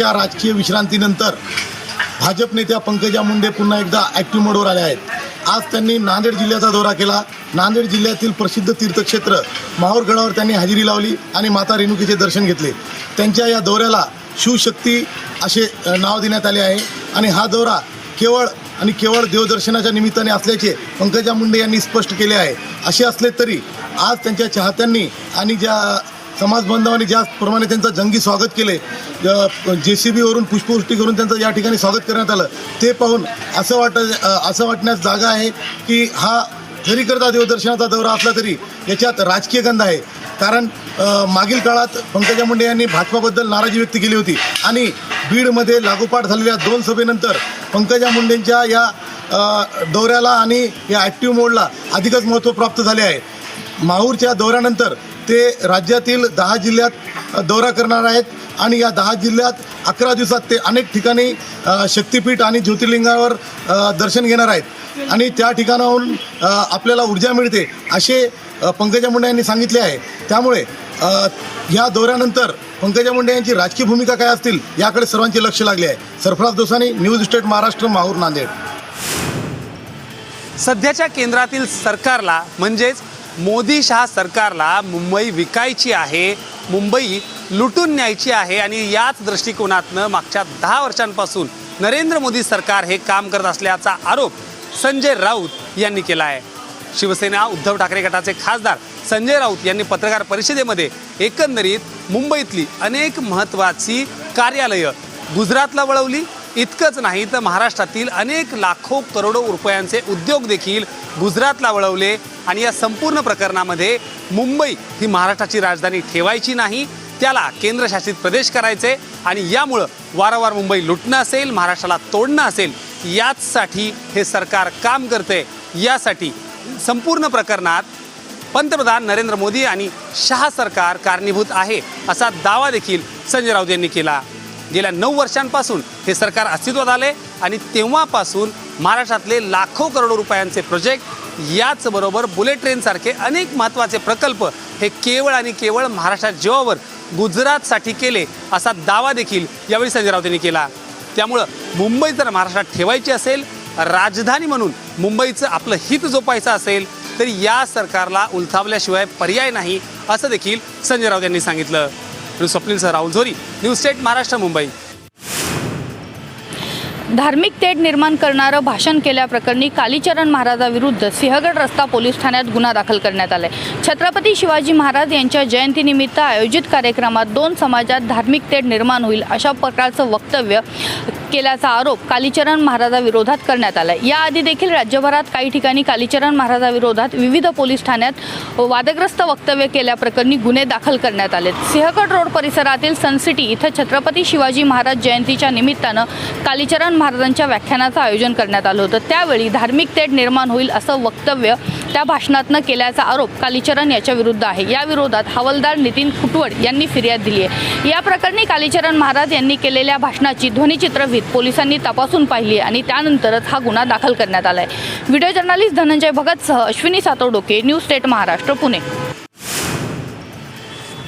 वर्षाच्या राजकीय विश्रांतीनंतर भाजप नेत्या पंकजा मुंडे पुन्हा एकदा ॲक्टिव्ह मोडवर आल्या आहेत। आज त्यांनी नांदेड जिल्ह्याचा दौरा केला। नांदेड जिल्ह्यातील प्रसिद्ध तीर्थक्षेत्र माहूरगडावर त्यांनी हजेरी लावली आणि माता रेणुकीचे दर्शन घेतले। त्यांच्या या दौऱ्याला शिवशक्ती असे नाव देण्यात आले आहे आणि हा दौरा केवळ देवदर्शनाच्या निमित्ताने असल्याचे पंकजा मुंडे यांनी स्पष्ट केले आहे। असे असले तरी आज त्यांच्या चाहत्यांनी आणि ज्या समाज बांधवांनी ज्याप्रमाणे त्यांचं जंगी स्वागत केले, JCBवरून पुष्पवृष्टी करून त्यांचं या ठिकाणी स्वागत करण्यात आलं, ते पाहून असं वाटण्यास जागा आहे की हा जरी करता देवदर्शनाचा दौरा असला तरी याच्यात राजकीय गंध आहे। कारण मागील काळात पंकजा मुंडे यांनी भाजपाबद्दल नाराजी व्यक्त केली होती आणि बीडमध्ये लागोपाठ झालेल्या 2 सभेनंतर पंकजा मुंडेंच्या या दौऱ्याला आणि या ॲक्टिव्ह मोडला अधिकच महत्त्व प्राप्त झाले आहे। माहूरच्या दौऱ्यानंतर ते राज्यातील 10 जिल्ह्यात दौरा करणार आहेत आणि या 10 जिल्ह्यात 11 दिवसात ते अनेक ठिकाणी शक्तिपीठ आणि ज्योतिर्लिंगावर दर्शन घेणार आहेत आणि त्या ठिकाणाहून आपल्याला ऊर्जा मिळते असे पंकजा मुंडे यांनी सांगितले आहे। त्यामुळे या दौऱ्यानंतर पंकजा मुंडे यांची राजकीय भूमिका काय असतील याकडे सर्वांचे लक्ष लागले आहे। Sarfaraz Dosani, news state Maharashtra, Mahur, Nanded. सध्याच्या केंद्रातील सरकारला म्हणजेच मोदी शहा सरकारला मुंबई विकायची आहे, मुंबई लुटून न्यायची आहे आणि याच दृष्टिकोनातनं मागच्या 10 वर्षांपासून नरेंद्र मोदी सरकार हे काम करत असल्याचा आरोप संजय राऊत यांनी केला आहे। शिवसेना उद्धव ठाकरे गटाचे खासदार संजय राऊत यांनी पत्रकार परिषदेमध्ये एकंदरीत मुंबईतली अनेक महत्त्वाची कार्यालयं गुजरातला वळवली। इतकंच नाही तर महाराष्ट्रातील अनेक लाखो करोडो रुपयांचे उद्योग देखील गुजरातला वळवले आणि या संपूर्ण प्रकरणामध्ये मुंबई ही महाराष्ट्राची राजधानी ठेवायची नाही, त्याला केंद्रशासित प्रदेश करायचे आणि यामुळं वारंवार मुंबई लुटणं असेल, महाराष्ट्राला तोडणं असेल, याचसाठी हे सरकार काम करते। यासाठी संपूर्ण प्रकरणात पंतप्रधान नरेंद्र मोदी आणि शहा सरकार कारणीभूत आहे असा दावा देखील संजय राऊत यांनी केला। गेल्या 9 वर्षांपासून हे सरकार अस्तित्वात आले आणि तेव्हापासून महाराष्ट्रातले लाखो करोडो रुपयांचे प्रोजेक्ट, याचबरोबर बुलेट ट्रेनसारखे अनेक महत्त्वाचे प्रकल्प हे केवळ आणि केवळ महाराष्ट्राच्या जीवावर गुजरातसाठी केले असा दावा देखील यावेळी संजय राऊत यांनी केला। त्यामुळं मुंबई जर महाराष्ट्रात ठेवायची असेल, राजधानी म्हणून मुंबईचं आपलं हित जोपायचं असेल तर या सरकारला उलथावल्याशिवाय पर्याय नाही असं देखील संजय राऊत यांनी सांगितलं। स्वप्नील सर, राहुल झोरी, न्यूज स्टेट महाराष्ट्र, मुंबई। धार्मिक तेढ निर्माण करणारं भाषण केल्याप्रकरणी कालीचरण महाराजाविरुद्ध सिंहगड रस्ता पोलीस ठाण्यात गुन्हा दाखल करण्यात आलाय। छत्रपती शिवाजी महाराज यांच्या जयंतीनिमित्त आयोजित कार्यक्रमात 2 समाजात धार्मिक तेढ निर्माण होईल अशा प्रकारचं वक्तव्य केल्याचा आरोप कालीचरण महाराजाविरोधात करण्यात आलाय। याआधी देखील राज्यभरात काही ठिकाणी कालीचरण महाराजाविरोधात विविध पोलीस ठाण्यात वादग्रस्त वक्तव्य केल्याप्रकरणी गुन्हे दाखल करण्यात आले। सिंहगड रोड परिसरातील सनसिटी इथं छत्रपती शिवाजी महाराज जयंतीच्या निमित्तानं कालीचरण महाराजांच्या व्याख्यानाचं आयोजन करण्यात आलं होतं। त्यावेळी धार्मिक तेढ निर्माण होईल असं वक्तव्य त्या भाषणातनं केल्याचा आरोप कालीचरण याच्या विरुद्ध आहे। या विरोधात हवालदार नितीन खुटवड यांनी फिर्याद दिली आहे। या प्रकरणी कालीचरण महाराज यांनी केलेल्या भाषणाची ध्वनिचित्रफीत पोलिसांनी तपासून पाहिली आणि त्यानंतरच हा गुन्हा दाखल करण्यात आलाय। व्हिडिओ जर्नलिस्ट धनंजय भगतसह अश्विनी सातोडोके, न्यूज स्टेट महाराष्ट्र, पुणे।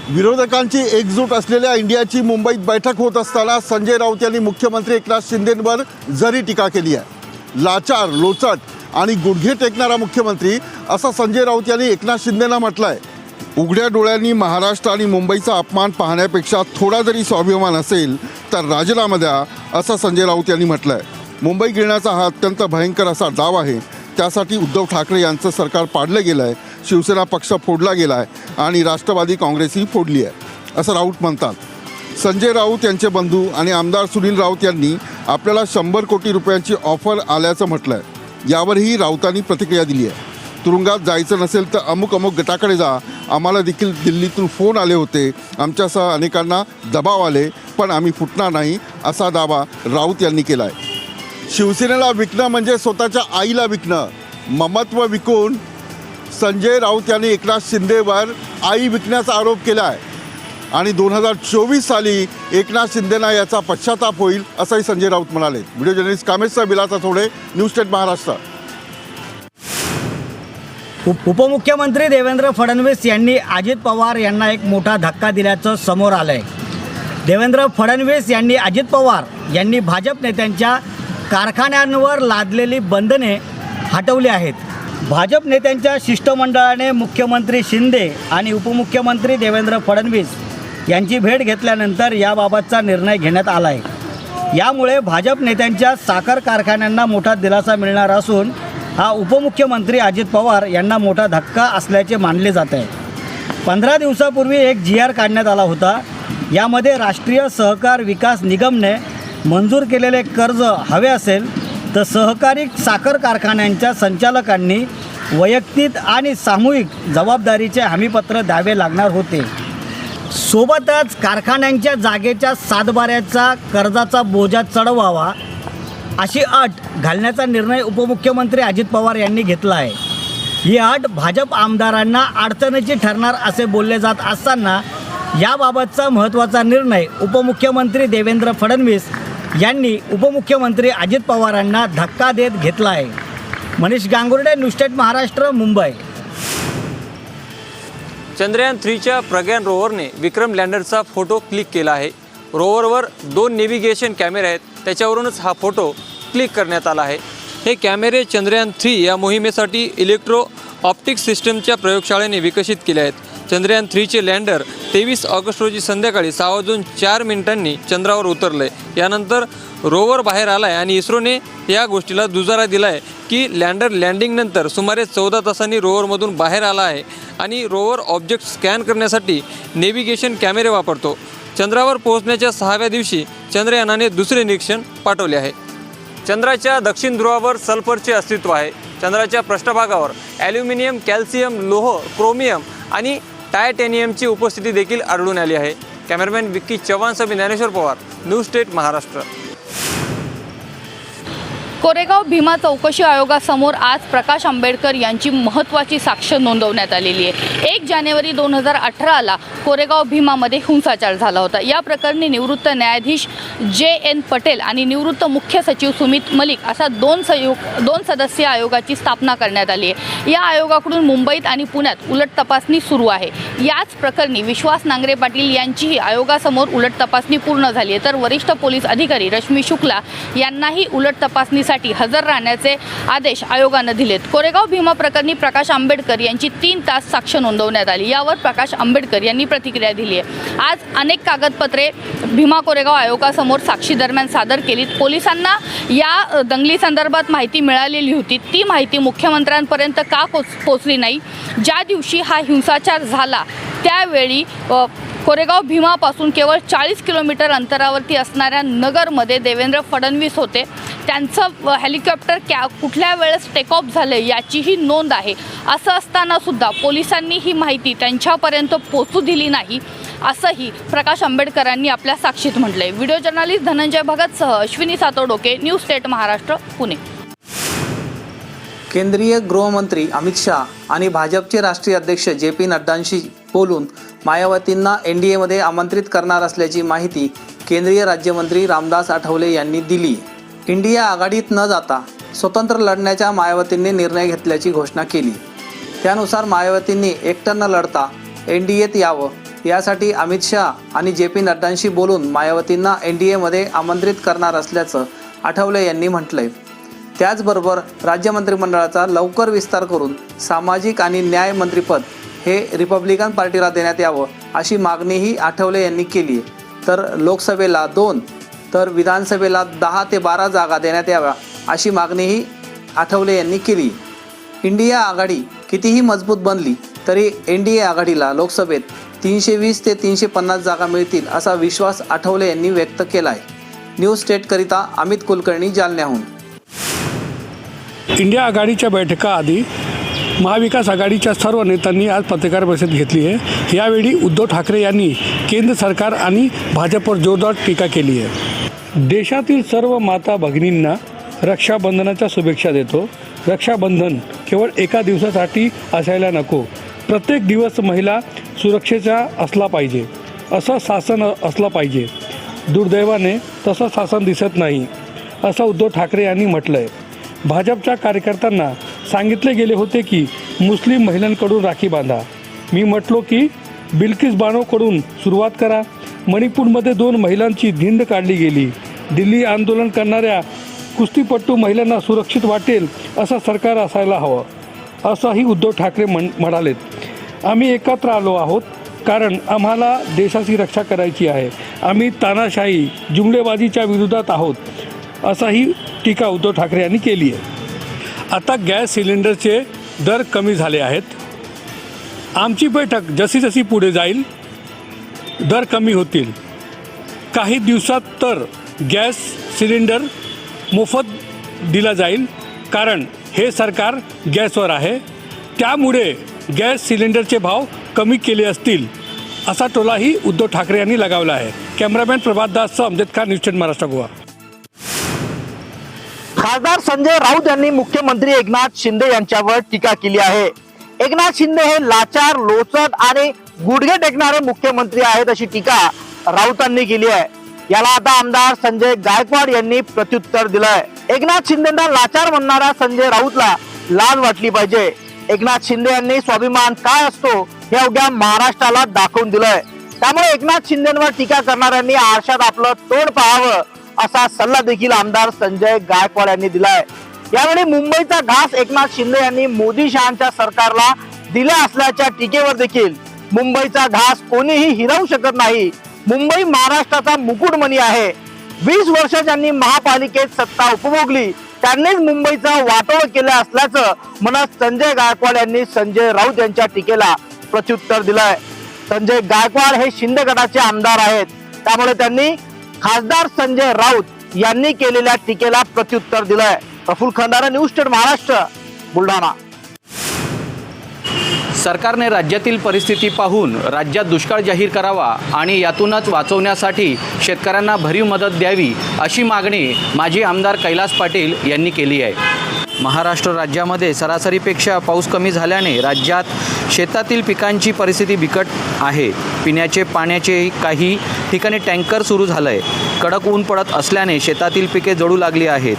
विरोधकांची एकजूट असलेल्या इंडियाची मुंबईत बैठक होत असताना संजय राऊत यांनी मुख्यमंत्री एकनाथ शिंदेंवर जरी टीका केली आहे। लाचार, लोचट आणि गुडघे टेकणारा मुख्यमंत्री असं संजय राऊत यांनी एकनाथ शिंदेंना म्हटलं आहे। उघड्या डोळ्यांनी महाराष्ट्र आणि मुंबईचा अपमान पाहण्यापेक्षा थोडा जरी स्वाभिमान असेल तर राजीनामा द्या असं संजय राऊत यांनी म्हटलं आहे। मुंबई गिळण्याचा हा अत्यंत भयंकर असा डाव आहे, त्यासाठी उद्धव ठाकरे यांचं सरकार पाडलं गेलं आहे, शिवसेना पक्ष फोडला गेला आहे आणि राष्ट्रवादी काँग्रेसही फोडली आहे असं राऊत म्हणतात। संजय राऊत यांचे बंधू आणि आमदार सुनील राऊत यांनी आपल्याला 100 कोटी रुपयांची ऑफर आल्याचं म्हटलं आहे। यावरही राऊतांनी प्रतिक्रिया दिली आहे। तुरुंगात जायचं नसेल तर अमुक गटाकडे जा, आम्हाला देखील दिल्लीतून फोन आले होते, आमच्यासह अनेकांना दबाव आले, पण आम्ही फुटणार नाही असा दावा राऊत यांनी केला आहे। शिवसेनेला विकणं म्हणजे स्वतःच्या आईला विकणं। ममत्व विकून संजय राऊत यांनी एकनाथ शिंदेवर आई विकण्याचा आरोप केला आहे आणि 2024 साली एकनाथ शिंदेंना याचा पश्चाताप होईल असंही संजय राऊत म्हणाले। व्हिडिओ जर्नलिस्ट कामेशचा बिलाचा थोडे, न्यूज स्टेट महाराष्ट्र। उपमुख्यमंत्री देवेंद्र फडणवीस यांनी अजित पवार यांना एक मोठा धक्का दिल्याचं समोर आलं आहे। देवेंद्र फडणवीस यांनी अजित पवार यांनी भाजप नेत्यांच्या कारखान्यांवर लादलेली बंधने हटवली आहेत. भाजप नेत्यांच्या शिष्टमंडळाने मुख्यमंत्री शिंदे आणि उपमुख्यमंत्री देवेंद्र फडणवीस यांची भेट घेतल्यानंतर याबाबतचा निर्णय घेण्यात आला आहे. यामुळे भाजप नेत्यांच्या साखर कारखान्यांना मोठा दिलासा मिळणार असून हा उपमुख्यमंत्री अजित पवार यांना मोठा धक्का असल्याचे मानले जात आहे. 15 दिवसापूर्वी एक GR काढण्यात आला होता. यामध्ये राष्ट्रीय सहकार विकास निगमने मंजूर केलेले कर्ज हवे असेल तर सहकारी साखर कारखान्यांच्या संचालकांनी वैयक्तिक आणि सामूहिक जबाबदारीचे हमीपत्र द्यावे लागणार होते. सोबतच कारखान्यांच्या जागेच्या सातबाऱ्याचा कर्जाचा बोजा चढवावा अशी अट घालण्याचा निर्णय उपमुख्यमंत्री अजित पवार यांनी घेतला आहे. ही अट भाजप आमदारांना अडचणीची ठरणार असे बोलले जात असताना याबाबतचा महत्त्वाचा निर्णय उपमुख्यमंत्री देवेंद्र फडणवीस यांनी उपमुख्यमंत्री अजित पवारांना धक्का देत घेतला आहे. Manish Gangurde, news state Maharashtra, Mumbai. चंद्रयान 3च्या प्रज्ञान रोवरने विक्रम लँडरचा फोटो क्लिक केला आहे. रोवरवर 2 नेव्हिगेशन कॅमेरे आहेत, त्याच्यावरूनच हा फोटो क्लिक करण्यात आला आहे. हे कॅमेरे चंद्रयान 3 या मोहिमेसाठी इलेक्ट्रो ऑप्टिक सिस्टमच्या प्रयोगशाळेने विकसित केले आहेत. चंद्रयान 3चे लँडर 23 ऑगस्ट रोजी संध्याकाळी 6:04 चंद्रावर उतरलं आहे. यानंतर रोवर बाहेर आला आहे आणि इस्रोने या गोष्टीला दुजारा दिला आहे की लँडर लँडिंगनंतर सुमारे 14 तासांनी रोवरमधून बाहेर आला आहे आणि रोवर ऑब्जेक्ट स्कॅन करण्यासाठी नेव्हिगेशन कॅमेरे वापरतो. चंद्रावर पोहोचण्याच्या 6व्या दिवशी चंद्रयानाने दुसरे निरीक्षण पाठवले आहे. चंद्राच्या दक्षिण ध्रुवावर सल्फरचे अस्तित्व आहे. चंद्राच्या पृष्ठभागावर ॲल्युमिनियम, कॅल्शियम, लोह, क्रोमियम आणि टायटेनियमची उपस्थिती देखील आढळून आली आहे. कॅमेरामॅन विक्की चव्हाणसह ज्ञानेश्वर पवार, न्यूज स्टेट महाराष्ट्र. कोरेगाव भीमा चौकशी आयोगासमोर आज प्रकाश आंबेडकर यांची महत्त्वाची साक्ष नोंदवण्यात आलेली आहे. 1 जानेवारी 2018ला कोरेगाव भीमामध्ये हिंसाचार झाला होता. या प्रकरणी निवृत्त न्यायाधीश JN पटेल आणि निवृत्त मुख्य सचिव सुमित मलिक असा 2 सदस्यीय आयोगाची स्थापना करण्यात आली आहे. या आयोगाकडून मुंबईत आणि पुण्यात उलट तपासणी सुरू आहे. याच प्रकरणी विश्वास नांगरे पाटील यांचीही आयोगासमोर उलट तपासणी पूर्ण झाली आहे. तर वरिष्ठ पोलीस अधिकारी रश्मी शुक्ला यांनाही उलट तपासणी हजर राहण्याचे आदेश आयोगाने दिलेत. कोरेगाव भीमा प्रकरणी प्रकाश आंबेडकर यांची 3 तास साक्ष नोंदवण्यात आली. यावर प्रकाश आंबेडकर यांनी प्रतिक्रिया दिली आहे. आज अनेक कागदपत्रे भीमा कोरेगाव आयोगासमोर साक्षी दरम्यान सादर केलीत. पोलिसांना या दंगली संदर्भात माहिती मिळालेली होती. ती माहिती मुख्यमंत्र्यांपर्यंत का पोहोचली नाही? ज्या दिवशी हा हिंसाचार झाला त्यावेळी कोरेगाव भीमापासून केवळ 40 किलोमीटर अंतरावरती असणाऱ्या नगरमध्ये देवेंद्र फडणवीस होते. त्यांचं हेलिकॉप्टर कुठल्या वेळेस टेकऑफ झालं याचीही नोंद आहे. असं असताना सुद्धा पोलिसांनी ही माहिती त्यांच्यापर्यंत पोहोचू दिली नाही असंही प्रकाश आंबेडकरांनी आपल्या साक्षीत म्हटलंय. व्हिडिओ जर्नलिस्ट धनंजय भगतसह अश्विनी सातोडोके, न्यूज स्टेट महाराष्ट्र, पुणे. केंद्रीय गृहमंत्री अमित शाह आणि भाजपचे राष्ट्रीय अध्यक्ष JP नड्डांशी बोलून मायावतींना NDAमध्ये आमंत्रित करणार असल्याची माहिती केंद्रीय राज्यमंत्री रामदास आठवले यांनी दिली. इंडिया आघाडीत न जाता स्वतंत्र लढण्याच्या मायावतींनी निर्णय घेतल्याची घोषणा केली. त्यानुसार मायावतींनी एकटं न लढता NDAत यावं यासाठी अमित शाह आणि JP नड्डांशी बोलून मायावतींना NDAमध्ये आमंत्रित करणार असल्याचं आठवले यांनी म्हटलंय. त्याचबरोबर राज्य मंत्रिमंडळाचा लवकर विस्तार करून सामाजिक आणि न्याय मंत्रिपद हे रिपब्लिकन पार्टीला देण्यात यावं अशी मागणीही आठवले यांनी केली. तर लोकसभेला 2 तर विधानसभेला 10 ते 12 जागा देण्यात याव्या अशी मागणीही आठवले यांनी केली. इंडिया आघाडी कितीही मजबूत बनली तरी NDA आघाडीला लोकसभेत 320 ते 350 जागा मिळतील असा विश्वास आठवले यांनी व्यक्त केला आहे. न्यूज स्टेटकरिता अमित कुलकर्णी, जालन्याहून. इंडिया आघाडीच्या बैठकाआधी महाविकास आघाडीच्या सर्व नेत्यांनी आज पत्रकार परिषद घेतली आहे. यावेळी उद्धव ठाकरे यांनी केंद्र सरकार आणि भाजपवर जोरदार टीका केली आहे. देशातील सर्व माता भगिनींना रक्षाबंधनाच्या शुभेच्छा देतो. रक्षाबंधन केवळ एका दिवसासाठी असायला नको. प्रत्येक दिवस महिला सुरक्षेचा असला पाहिजे, असं शासन असलं पाहिजे. दुर्दैवाने तसं शासन दिसत नाही असं उद्धव ठाकरे यांनी म्हटलं आहे. भाजपच्या कार्यकर्त्यांना सांगितले गेले होते की मुस्लिम महिलांकडून राखी बांधा. मी म्हटलो की बिल्किस बानोकडून सुरुवात करा. मणिपूरमध्ये 2 महिलांची धिंड काढली गेली. दिल्ली आंदोलन करणाऱ्या कुस्तीपट्टू महिलांना सुरक्षित वाटेल असं सरकार असायला हवं, असंही उद्धव ठाकरे म्हणालेत. आम्ही एकत्र आलो आहोत कारण आम्हाला देशाची रक्षा करायची आहे. आम्ही तानाशाही जुमलेबाजीच्या विरोधात आहोत, असाही टीका उद्धव ठाकरे यांनी केली आहे. आता गॅस सिलेंडरचे दर कमी झाले आहेत. आमची बैठक जशी जशी पुढे जाईल दर कमी होतील. काही दिवसात तर गॅस सिलेंडर मोफत दिला जाईल, कारण हे सरकार गॅसवर आहे. त्यामुळे गॅस सिलेंडरचे भाव कमी केले असतील, असा टोलाही उद्धव ठाकरे यांनी लगावला आहे. कॅमेरामॅन प्रभात दाससह अमजद खान, न्यूज 10 महाराष्ट्र गोवा. खासदार संजय राऊत यांनी मुख्यमंत्री एकनाथ शिंदे यांच्यावर टीका केली आहे. एकनाथ शिंदे हे लाचार, लोचट आणि गुडघे टेकणारे मुख्यमंत्री आहेत, अशी टीका राऊतांनी केली आहे. याला आता आमदार संजय गायकवाड यांनी प्रत्युत्तर दिलंय. एकनाथ शिंदेंना लाचार म्हणणाऱ्या संजय राऊतला लाज वाटली पाहिजे. एकनाथ शिंदे यांनी स्वाभिमान काय असतो हे अवघ्या महाराष्ट्राला दाखवून दिलंय. त्यामुळे एकनाथ शिंदेंवर टीका करणाऱ्यांनी आरशात आपलं तोंड पाहावं, असा सल्ला देखील आमदार संजय गायकवाड यांनी दिलाय. यावेळी मुंबईचा घास एकनाथ शिंदे यांनी मोदी शहांच्या सरकारला दिला असल्याच्या टीकेवर देखील मुंबईचा घास कोणीही हिरावू शकत नाही. मुंबई महाराष्ट्राचा मुकुटमणी आहे. 20 वर्ष ज्यांनी महापालिकेत सत्ता उपभोगली त्यांनीच मुंबईचा वाटोळ केलं असल्याचं म्हणत संजय गायकवाड यांनी संजय राऊत यांच्या टीकेला प्रत्युत्तर दिलंय. संजय गायकवाड हे शिंदे गटाचे आमदार आहेत, त्यामुळे त्यांनी खासदार संजय राऊत यांनी केलेल्या टीकेला प्रत्युत्तर दिलंय. प्रफुल्ल खंदारे, न्यूज 10 महाराष्ट्र, बुलढाणा. सरकारने राज्यातील परिस्थिती पाहून राज्यात दुष्काळ जाहीर करावा आणि यातूनच वाचवण्यासाठी शेतकऱ्यांना भरीव मदत द्यावी, अशी मागणी माजी आमदार कैलास पाटील यांनी केली आहे. महाराष्ट्र राज्यामध्ये सरासरीपेक्षा पाऊस कमी झाल्याने राज्यात शेतातील पिकांची परिस्थिती बिकट आहे. पिण्याचे पाण्याचे काही ठिकाणी टँकर सुरू झालं आहे. कडक ऊन पडत असल्याने शेतातील पिके जळू लागली आहेत.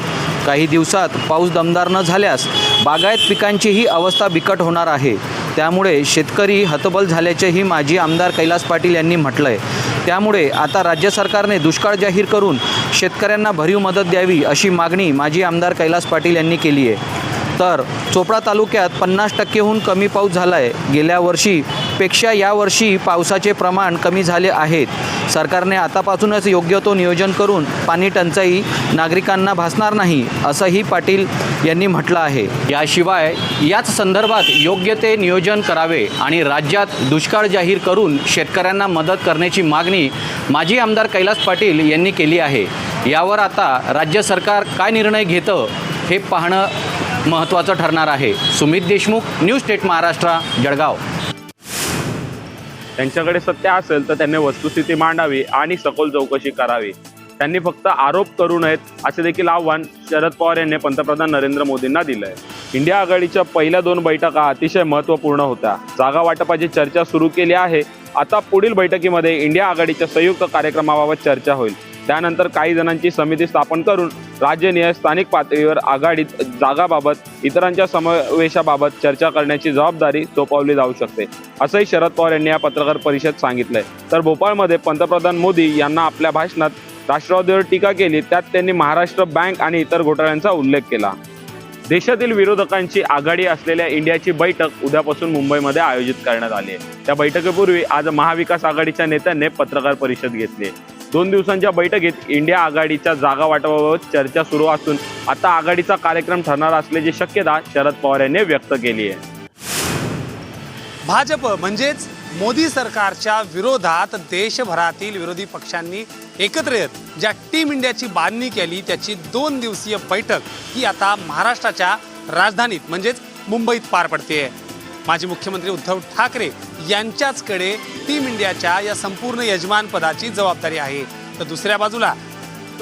काही दिवसात पाऊस दमदार न झाल्यास बागायत पिकांचीही अवस्था बिकट होणार आहे. त्यामुळे शेतकरी हतबल झाल्याचेही माजी आमदार कैलास पाटील यांनी म्हटलं आहे. त्यामुळे आता राज्य सरकारने दुष्काळ जाहीर करून शेतकऱ्यांना भरीव मदत द्यावी, अशी मागणी माजी आमदार कैलास पाटील यांनी केली आहे. तर चोपडा तालुक्यात 50%हून कमी पाऊस झाला आहे. गेल्या वर्षीपेक्षा यावर्षी पावसाचे प्रमाण कमी झाले आहेत. सरकारने आतापासूनच योग्य तो नियोजन करून पाणी टंचाई नागरिकांना भासणार नाही, असंही पाटील यांनी म्हटलं आहे. याशिवाय याच संदर्भात योग्य ते नियोजन करावे आणि राज्यात दुष्काळ जाहीर करून शेतकऱ्यांना मदत करण्याची मागणी माजी आमदार कैलास पाटील यांनी केली आहे. यावर आता राज्य सरकार काय निर्णय घेतं हे पाहणं महत्त्वाचं ठरणार आहे. सुमित देशमुख, न्यूज 10 महाराष्ट्र, जळगाव. त्यांच्याकडे सत्य असेल तर त्यांनी वस्तुस्थिती मांडावी आणि सखोल चौकशी करावी. त्यांनी फक्त आरोप करू नयेत, असे देखील आव्हान शरद पवार यांनी पंतप्रधान नरेंद्र मोदींना दिलं आहे. इंडिया आघाडीच्या पहिल्या 2 बैठका अतिशय महत्त्वपूर्ण होत्या. जागा वाटपाची चर्चा सुरू केली आहे. आता पुढील बैठकीमध्ये इंडिया आघाडीच्या संयुक्त कार्यक्रमाबाबत चर्चा होईल. त्यानंतर काही जणांची समिती स्थापन करून राज्यनिहाय स्थानिक पातळीवर आघाडीत जागाबाबत इतरांच्या समावेशाबाबत चर्चा करण्याची जबाबदारी सोपवली जाऊ शकते, असंही शरद पवार यांनी या पत्रकार परिषदेत सांगितलंय. तर भोपाळमध्ये पंतप्रधान मोदी यांना आपल्या भाषणात राष्ट्रवादीवर टीका केली. त्यात त्यांनी महाराष्ट्र बँक आणि इतर घोटाळ्यांचा उल्लेख केला. देशातील विरोधकांची आघाडी असलेल्या इंडियाची बैठक उद्यापासून मुंबईमध्ये आयोजित करण्यात आली आहे. त्या बैठकीपूर्वी आज महाविकास आघाडीच्या नेत्यांनी पत्रकार परिषद घेतली. 2 दिवसांच्या बैठकीत इंडिया आघाडीच्या जागा वाटपाबाबत चर्चा सुरू असून आता आघाडीचा कार्यक्रम ठरणार असल्याची शक्यता शरद पवार यांनी व्यक्त केली आहे. भाजप म्हणजेच मोदी सरकारच्या विरोधात देशभरातील विरोधी पक्षांनी एकत्र येत ज्या टीम इंडियाची बांधणी केली, त्याची 2 दिवसीय बैठक ही आता महाराष्ट्राच्या राजधानीत म्हणजेच मुंबईत पार पडते. माजी मुख्यमंत्री उद्धव ठाकरे यांच्याचकडे टीम इंडियाच्या या संपूर्ण यजमानपदाची जबाबदारी आहे. तर दुसऱ्या बाजूला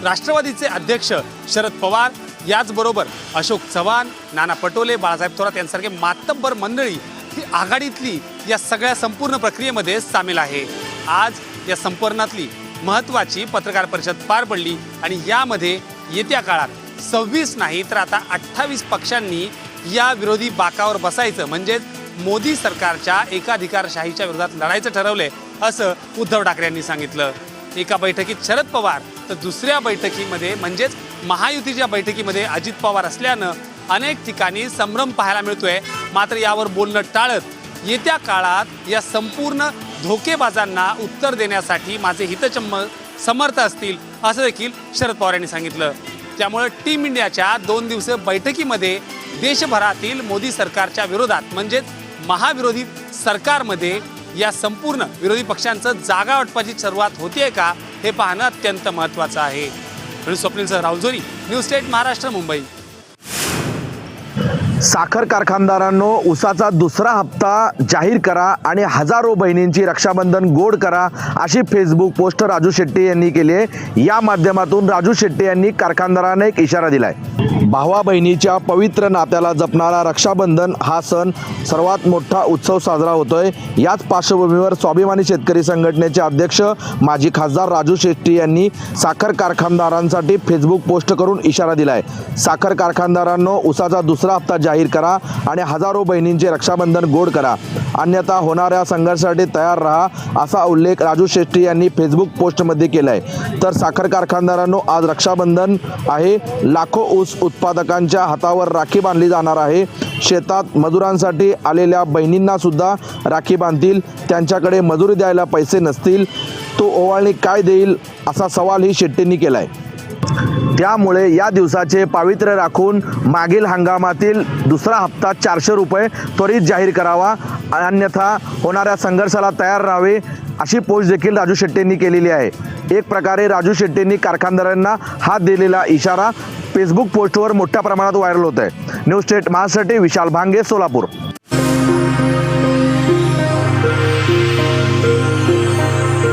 राष्ट्रवादीचे अध्यक्ष शरद पवार, याचबरोबर अशोक चव्हाण, नाना पटोले, बाळासाहेब थोरात यांसारखे मातब्बर मंडळी ही आघाडीतली या सगळ्या संपूर्ण प्रक्रियेमध्ये सामील आहे. आज या संपर्णातली महत्त्वाची पत्रकार परिषद पार पडली आणि यामध्ये येत्या काळात 26 नाही तर आता 28 पक्षांनी या विरोधी बाकावर बसायचं, म्हणजेच मोदी सरकारच्या एकाधिकारशाहीच्या विरोधात लढायचं ठरवलंय, असं उद्धव ठाकरे यांनी सांगितलं. एका बैठकीत शरद पवार तर दुसऱ्या बैठकीमध्ये म्हणजेच महायुतीच्या बैठकीमध्ये अजित पवार असल्यानं अनेक ठिकाणी संभ्रम पाहायला मिळतोय। मात्र यावर बोलणं टाळत येत्या काळात या संपूर्ण धोकेबाजांना उत्तर देण्यासाठी माझे हितचिंतक समर्थ असतील असं देखील शरद पवार यांनी सांगितलं। त्यामुळे टीम इंडियाच्या 2 दिवसीय बैठकीमध्ये देशभरातील मोदी सरकारच्या विरोधात म्हणजेच महाविरोधी सरकारमध्ये या संपूर्ण विरोधी पक्षांचं जागा वाटपाची सुरुवात होतीये का हे पाहणं अत्यंत महत्त्वाचं आहे। स्वप्नील राहुल जोरी, न्यूज स्टेट महाराष्ट्र, मुंबई। साखर कारखानदारांनो, ऊसाचा दुसरा हप्ता जाहीर करा आणि हजारो बहिणींची रक्षाबंधन गोड करा अशी फेसबुक पोस्ट राजू शेट्टी यांनी केली आहे। या माध्यमातून राजू शेट्टी यांनी कारखानदारांना एक इशारा दिलाय। भावा बहिणीच्या पवित्र नात्याला जपणारा रक्षाबंधन हा सण सर्वात मोठा उत्सव साजरा होतोय। याच पार्श्वभूमीवर स्वाभिमानी शेतकरी संघटनेचे अध्यक्ष माजी खासदार राजू शेट्टी यांनी साखर कारखानदारांसाठी फेसबुक पोस्ट करून इशारा दिलाय। साखर कारखानदारांनो, ऊसाचा दुसरा हप्ता जाहीर करा आणि हजारो बहिणींचे रक्षाबंधन गोड करा, अन्यथा होणाऱ्या संघर्षासाठी तयार राहा असा उल्लेख राजू शेट्टी यांनी फेसबुक पोस्टमध्ये केलाय। तर साखर कारखानदारांनो, आज रक्षाबंधन आहे। लाखो ऊस उत्पादकांच्या हातावर राखी बांधली जाणार आहे। शेतात मजुरांसाठी आलेल्या बहिणींना सुद्धा राखी बांधतील। त्यांच्याकडे मजुरी द्यायला पैसे नसतील, तो ओवाळणी काय देईल असा सवालही शेट्टींनी केलाय। त्यामुळे या दिवसाचे पावित्र्य राखून मागील हंगामातील दुसरा हप्ता 400 रुपये त्वरित जाहीर करावा, अन्यथा होणाऱ्या संघर्षाला तयार राहावे अशी पोस्ट देखील राजू शेट्टींनी केलेली आहे। एक प्रकारे राजू शेट्टींनी कारखानदारांना हात दिलेला इशारा फेसबुक पोस्टवर मोठ्या प्रमाणात व्हायरल होत आहे। न्यूज स्टेट महाराष्ट्रासाठी विशाल भांगे, सोलापूर।